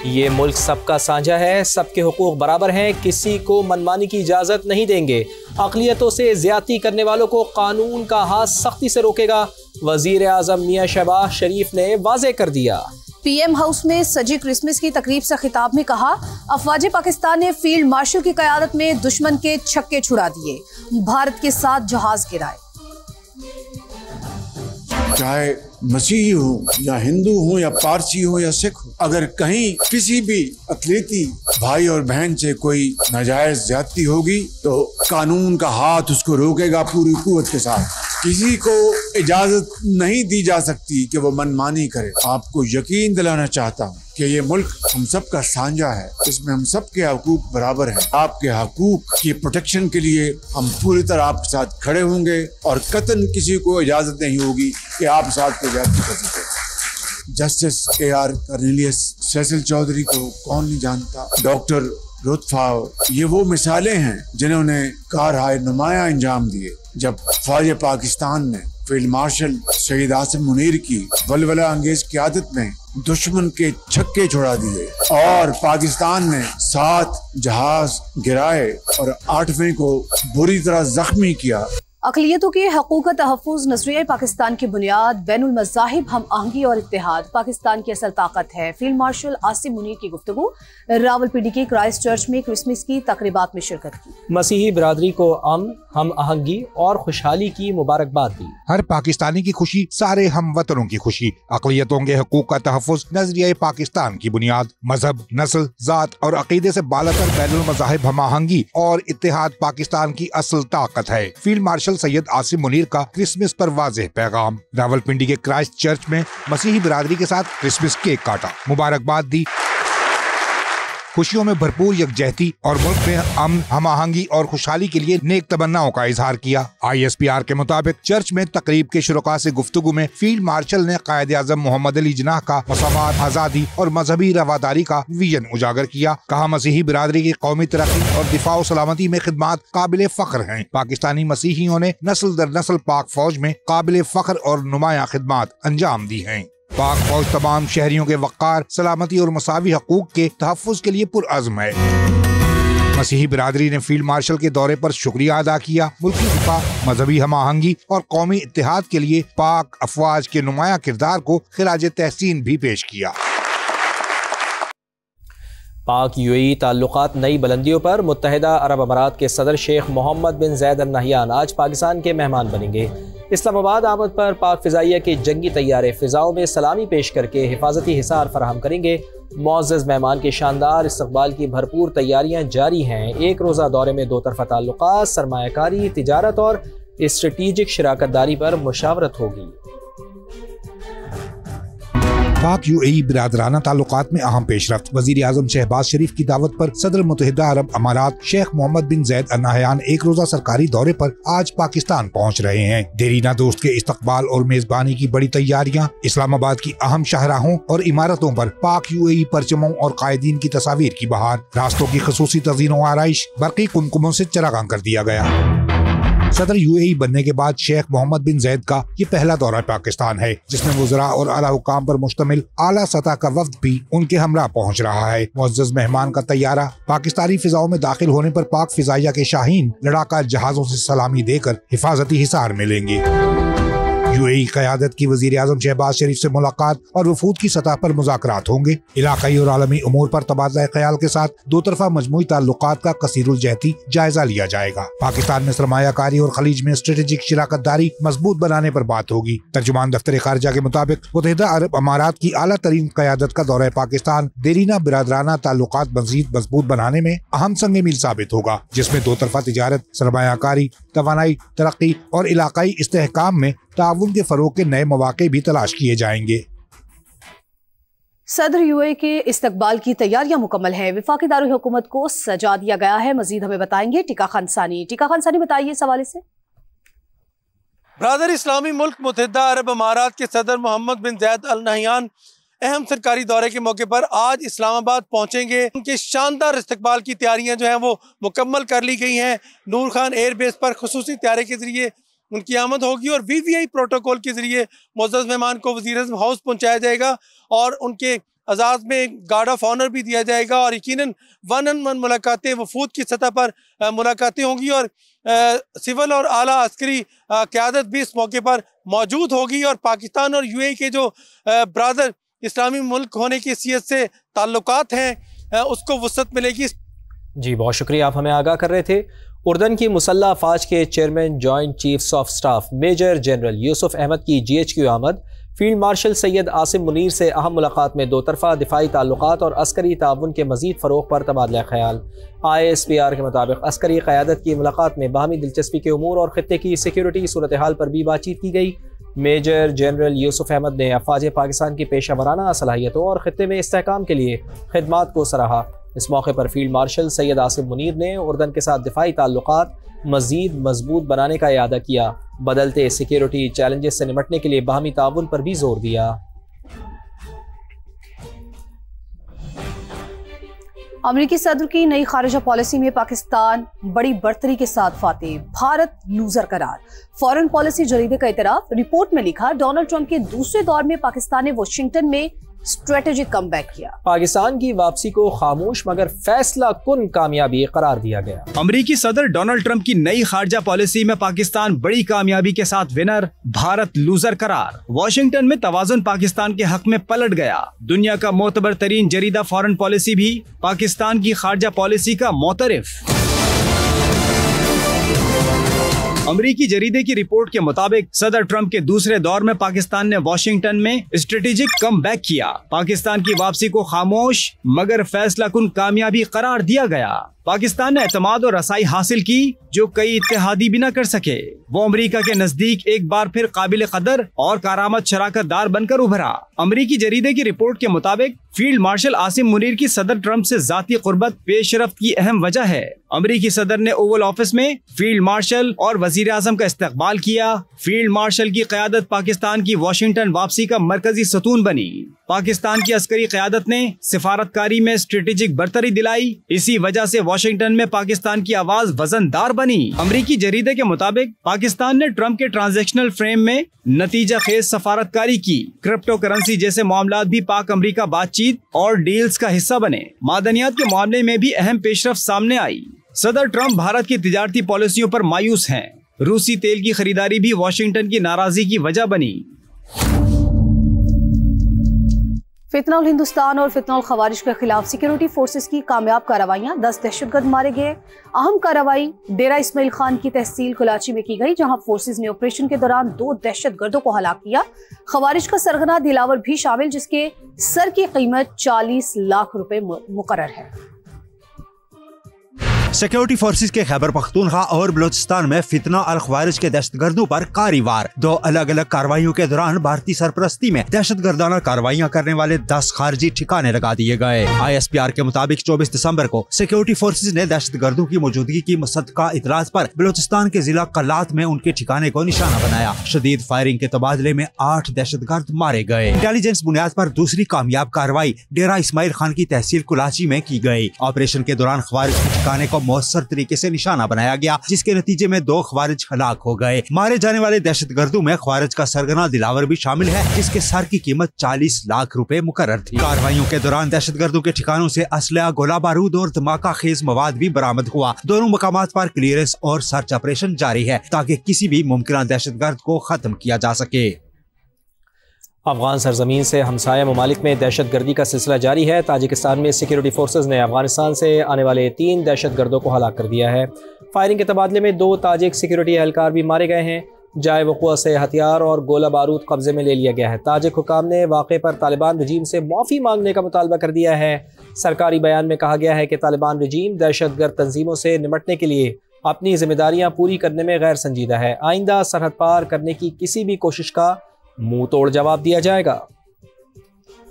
ये मुल्क सबका साझा है, सबके हुकूक बराबर हैं, किसी को मनमानी की इजाज़त नहीं देंगे। अक़लियतों से ज़्यादती करने वालों को कानून का हाथ सख्ती से रोकेगा, वज़ीर आज़म मियां शहबाज शरीफ ने वाज़ेह कर दिया। पीएम हाउस में सजी क्रिसमस की तकरीब से खिताब में कहा, अफवाज पाकिस्तान ने फील्ड मार्शल की क़यादत में दुश्मन के छक्के छुड़ा दिए, भारत के 7 जहाज गिराए। चाहे मसीही हो या हिंदू हो या पारसी हो या सिख हो, अगर कहीं किसी भी अक़लियती भाई और बहन से कोई नाजायज ज्यादती होगी तो कानून का हाथ उसको रोकेगा पूरी कुव्वत के साथ। किसी को इजाजत नहीं दी जा सकती कि वो मनमानी करे। आपको यकीन दिलाना चाहता हूँ कि ये मुल्क हम सब का साझा है, इसमें हम सब के हकूक बराबर हैं। आपके हकूक की प्रोटेक्शन के लिए हम पूरी तरह आपके साथ खड़े होंगे और कतन किसी को इजाजत नहीं होगी कि आप साथ को ज्यादती कर सके। Justice AR Cornelius Cecil Chaudhry को कौन नहीं जानता, डॉक्टर लुत्फा, ये वो मिसालें हैं जिन्होंने कारहाय नुमाया अंजाम दिए जब फौज पाकिस्तान ने फील्ड मार्शल शहीद आसिम मुनीर की वलवला अंगेज क़यादत में दुश्मन के छक्के छुड़ा दिए और पाकिस्तान ने 7 जहाज गिराए और 8वें को बुरी तरह जख्मी किया। अक़लियतों के हकूक़ तहफ़्फ़ुज़ नज़रिया पाकिस्तान की बुनियाद, बैनुल मज़ाहिब हम आहंगी और इत्तेहाद पाकिस्तान की असल ताकत है। फील्ड मार्शल आसिम मुनीर की गुफ्तगू। रावलपिंडी के क्राइस्ट चर्च में क्रिसमस की तक़रीबात में शिरकत की। मसीही बिरादरी को अमन, हम आहंगी और खुशहाली की मुबारकबाद दी। हर पाकिस्तानी की खुशी, सारे हम वतनों की खुशी। अक़लियतों के हकूक़ का तहफ़्फ़ुज़ नज़रिया पाकिस्तान की बुनियाद, मजहब, नस्ल, ज़ात और अक़ीदे से बालातर बैनुल मज़ाहिब हम आहंगी और इत्तेहाद पाकिस्तान की असल ताकत है। फील्ड मार्शल सैयद आसिम मुनीर का क्रिसमस पर वाज़ेह पैगाम। रावलपिंडी के क्राइस्ट चर्च में मसीही बिरादरी के साथ क्रिसमस केक काटा, मुबारकबाद दी। खुशियों में भरपूर यकजहती और मुल्क में अमन, हम आहंगी और खुशहाली के लिए नेक तमन्नाओं का इजहार किया। ISPR के मुताबिक चर्च में तकरीब के शुरका से गुफ्तगू में फील्ड मार्शल ने कायदे आज़म मोहम्मद अली जिन्नाह का मसावात, आज़ादी और मजहबी रवादारी का विजन उजागर किया। कहा, मसीही बिरादरी की कौमी तरक्की और दिफा और सलामती में खिदमात काबिल फ़ख्र हैं। पाकिस्तानी मसीहियों ने नस्ल दर नस्ल पाक फौज में काबिल फ़ख्र और नुमाया खिदमात अंजाम दी हैं। पाक फौज तमाम शहरियों के वक़ार, सलामती और मसावी हकूक के तहफ़्फ़ुज़ के लिए पुरअज़्म है। मसीही बिरादरी ने फील्ड मार्शल के दौरे पर शुक्रिया अदा किया। मुल्की दिफा, मजहबी हम आहंगी और कौमी इत्तेहाद के लिए पाक अफवाज के नुमाया किरदार को खिराज तहसीन भी पेश किया। पाक UAE ताल्लुकात नई बुलंदियों पर। मुत्तहिदा अरब अमारात के सदर शेख मोहम्मद बिन ज़ैद अल नहयान आज पाकिस्तान के मेहमान बनेंगे। इस्लामाबाद आमद पर पाक फ़िज़ाइया के जंगी तैयारे फ़िज़ाओं में सलामी पेश करके हिफाजती हिसार फराहम करेंगे। मुअज़्ज़ज़ मेहमान के शानदार इस्तक़बाल की भरपूर तैयारियाँ जारी हैं। एक रोज़ा दौरे में 2 तरफ़ा ताल्लुकात, सरमायाकारी, तिजारत और स्ट्रेटीजिक शराकतदारी पर मुशावरत होगी। पाक UAE बिरादराना ताल्लुकात में अहम पेशरफ्त। वज़ीर आज़म शहबाज शरीफ की दावत पर सदर मुत्तहिदा अरब अमारात शेख मोहम्मद बिन ज़ैद अल नहयान एक रोज़ा सरकारी दौरे पर आज पाकिस्तान पहुँच रहे हैं। देरीना दोस्त के इस्तकबाल और मेजबानी की बड़ी तैयारियाँ, इस्लामाबाद की अहम शाहराहों और इमारतों पर पाक UAE परचमों और कायदीन की तस्वीर की बहार, रास्तों की खसूसी तज़ीन व आराइश, बरक़ी कुमकुमों से चरागां कर दिया गया। सदर UAE बनने के बाद शेख मोहम्मद बिन ज़ैद का ये पहला दौरा पाकिस्तान है, जिसमें वज़रा और आला हुकाम पर मुश्तमिल आला सतह का वफ्द भी उनके हमरा पहुँच रहा है। मुअज़्ज़ज़ मेहमान का तैयारा पाकिस्तानी फिजाओं में दाखिल होने पर पाक फिजाइया के शाहीन लड़ाका जहाजों से सलामी देकर हिफाजती हिसार में लेंगे। UAE क़यादत की वज़ीर आज़म शहबाज शरीफ से मुलाकात और वफूद की सतह पर मुज़ाकरात होंगे। इलाक़ाई और आलमी उमूर पर तबादला ख्याल के साथ 2 तरफ़ा मजमूई ताल्लुकात का कसीरुल जहती जायजा लिया जाएगा। पाकिस्तान में सरमायाकारी और खलीज में स्ट्रेटेजिक शराकतदारी मजबूत बनाने पर बात होगी। तर्जुमान दफ्तर खारजा के मुताबिक मुत्तहिदा अरब अमारात की आला तरीन क़यादत का दौरा पाकिस्तान देरीना बिरादराना ताल्लुकात मज़ीद मजबूत बनाने में अहम संग मील साबित होगा, जिसमें 2 तरफ़ा तिजारत, सरमायाकारी, तवानाई, तरक्की और इलाक़ाई इस्तेहकाम में ताउन के फरोग के नए मौके भी तलाश किए जाएंगे। सदर UAE के इस्तकबाल की तैयारियां मुकम्मल है। वफाकी दारुल हुकूमत को सजा दिया गया है। मजीद हमें बताएंगे टीका खान सानी। टीका खान सानी, बताइए इस हवाले से। ब्रादर इस्लामी मुल्क मुत्तहिदा अरब अमारात के सदर मोहम्मद बिन ज़ैद अल नहयान अहम सरकारी दौरे के मौके पर आज इस्लामाबाद पहुंचेंगे। उनके शानदार इस्तकबाल की तैयारियां जो हैं वो मुकम्मल कर ली गई हैं। नूर खान एयरबेस पर खुसूसी तैयारी के जरिए उनकी आमद होगी और VVI प्रोटोकॉल के जरिए मुअज़्ज़ज़ मेहमान को वज़ीर आज़म हाउस पहुँचाया जाएगा और उनके अजाज में गार्ड ऑफ ऑनर भी दिया जाएगा और यकीनन 1-on-1 मुलाकातें वफूद की सतह पर मुलाकातें होंगी और सिविल और आला अस्करी क़यादत भी इस मौके पर मौजूद होगी और पाकिस्तान और यूएई के जो ब्रादर इस्लामी मुल्क होने की हैसियत से ताल्लुकात हैं उसको वुसअत मिलेगी। जी बहुत शुक्रिया, आप हमें आगाह कर रहे थे। उर्दन की मुसल्लह अफवाज के chairman joint chiefs of staff major general Yusuf Ahmad की GHQ आमद। फील्ड मार्शल सैयद आसिम मुनीर से अहम मुलाकात में दो तरफा दिफाई ताल्लुकात और अस्करी ताउन के मजीद फ़रोग़ पर तबादला ख्याल। ISPR के मुताबिक अस्करी क़यादत की मुलाकात में बाहमी दिलचस्पी के उमूर और ख़ित्ते की सिक्योरिटी सूरत हाल पर भी बातचीत की गई। मेजर जनरल यूसुफ अहमद ने अफवाज पाकिस्तान की पेशा वराना सलाहियतों और ख़ित्ते में इस्तेहकाम के लिए खिदमात को सराहा। इस मौके पर फील्ड मार्शल सैयद आसिम मुनीर ने उर्दन के साथ दिफाई ताल्लुकात मज़ीद मजबूत बनाने का इरादा किया। बदलते सिक्योरिटी चैलेंजेस से निपटने के लिए बाहमी ताउन पर भी जोर दिया। अमेरिकी सदर की नई खारिजा पॉलिसी में पाकिस्तान बड़ी बढ़तरी के साथ फातेह, भारत लूजर करार। फॉरेन पॉलिसी जरीदे का इतराफ। रिपोर्ट में लिखा, डोनाल्ड ट्रंप के दूसरे दौर में पाकिस्तान ने वाशिंगटन में स्ट्रेटेजिक कमबैक किया। पाकिस्तान की वापसी को खामोश मगर फैसला कुन कामयाबी करार दिया गया। अमेरिकी सदर डोनाल्ड ट्रंप की नई खारजा पॉलिसी में पाकिस्तान बड़ी कामयाबी के साथ विनर, भारत लूजर करार। वॉशिंगटन में तवाज़ुन पाकिस्तान के हक में पलट गया। दुनिया का मोतबर तरीन जरीदा फॉरेन पॉलिसी भी पाकिस्तान की खारजा पॉलिसी का मोतरिफ। अमेरिकी जरीदे की रिपोर्ट के मुताबिक सदर ट्रंप के दूसरे दौर में पाकिस्तान ने वॉशिंगटन में स्ट्रेटेजिक कमबैक किया। पाकिस्तान की वापसी को खामोश मगर फैसला कुन कामयाबी करार दिया गया। पाकिस्तान ने एतमाद और रसाई हासिल की जो कई इत्तेहादी भी न कर सके। वो अमेरिका के नजदीक एक बार फिर काबिल कदर और कारामद शराकत दार बनकर उभरा। अमेरिकी जरीदे की रिपोर्ट के मुताबिक फील्ड मार्शल आसिम मुनीर की सदर ट्रंप से जाती कुर्बत पेशरफ्त की अहम वजह है। अमेरिकी सदर ने ओवल ऑफिस में फील्ड मार्शल और वजीर आजम का इस्तकबाल किया। फील्ड मार्शल की क़यादत पाकिस्तान की वॉशिंगटन वापसी का मरकजी सतून बनी। पाकिस्तान की अस्करी क़यादत ने सिफारतकारी में स्ट्रेटेजिक बरतरी दिलाई। इसी वजह से वॉशिंगटन में पाकिस्तान की आवाज वजनदार बनी। अमेरिकी जरीदे के मुताबिक पाकिस्तान ने ट्रंप के ट्रांजैक्शनल फ्रेम में नतीजा खेज सफारतकारी की। क्रिप्टो करेंसी जैसे मामलात भी पाक अमेरिका बातचीत और डील्स का हिस्सा बने। मादनियात के मामले में भी अहम पेशरफ्त सामने आई। सदर ट्रंप भारत की तिजारती पॉलिसियों पर मायूस हैं। रूसी तेल की खरीदारी भी वॉशिंगटन की नाराजगी की वजह बनी। फितनउल हिंदुस्तान और फितनउल खवारिज के खिलाफ सिक्योरिटी फोर्सेस की कामयाब कार्रवाइयां। 10 दहशतगर्द मारे गए। अहम कार्रवाई डेरा इस्माइल खान की तहसील कुलाची में की गई, जहां फोर्सेस ने ऑपरेशन के दौरान 2 दहशतगर्दों को हलाक किया। खवारिज का सरगना दिलावर भी शामिल, जिसके सर की कीमत 40 लाख रुपए मुकर्रर है। सिक्योरिटी फोर्सेस के खैबर पख्तूनख्वा और बलोचिस्तान में फितना और खवारिज के दहशतगर्दों पर कारी-वार। 2 अलग अलग कार्रवाइयों के दौरान भारतीय सरपरस्ती में दहशतगर्दाना कार्रवाइयां करने वाले 10 खारजी ठिकाने लगा दिए गए। ISPR के मुताबिक 24 दिसंबर को सिक्योरिटी फोर्सेस ने दहशतगर्दों की मौजूदगी की मुसद्दका इतराज पर बलोचिस्तान के जिला कलात में उनके ठिकाने को निशाना बनाया। शदीद फायरिंग के तबादले में 8 दहशतगर्द मारे गए। इंटेलिजेंस बुनियाद पर दूसरी कामयाब कार्रवाई डेरा इस्माइल खान की तहसील कुलाची में की गई। ऑपरेशन के दौरान खवारिज के ठिकाने को मौसर तरीके से निशाना बनाया गया, जिसके नतीजे में 2 खवारिज हलाक हो गए। मारे जाने वाले दहशतगर्दों में खवारिज का सरगना दिलावर भी शामिल है, जिसके सर की कीमत 40 लाख रुपए मुकर्रर थी। कार्रवाइयों के दौरान दहशतगर्दों के ठिकानों से असलहा, गोला बारूद और धमाका खेज मवाद भी बरामद हुआ। दोनों मकामात पर क्लियरेंस और सर्च ऑपरेशन जारी है, ताकि किसी भी मुमकिन दहशतगर्द को खत्म किया जा सके। अफगान सरजमीन से हमसाया ममालिक में दहशत गर्दी का सिलसिला जारी है। ताजिकिस्तान में सिक्योरिटी फोर्सेज ने अफगानिस्तान से आने वाले 3 दहशत गर्दों को हलाक कर दिया है। फायरिंग के तबादले में 2 ताजिक सिक्योरिटी एहलकार भी मारे गए हैं। जाए वक़ुआ से हथियार और गोला बारूद कब्जे में ले लिया गया है। ताजिक हुकाम ने वाक़े पर तालिबान रजीम से माफ़ी मांगने का मुतालबा कर दिया है। सरकारी बयान में कहा गया है कि तालिबान रजीम दहशत गर्द तंजीमों से निपटने के लिए अपनी जिम्मेदारियाँ पूरी करने में गैर संजीदा है। आइंदा सरहद पार करने की किसी भी कोशिश का मुंह तोड़ जवाब दिया जाएगा।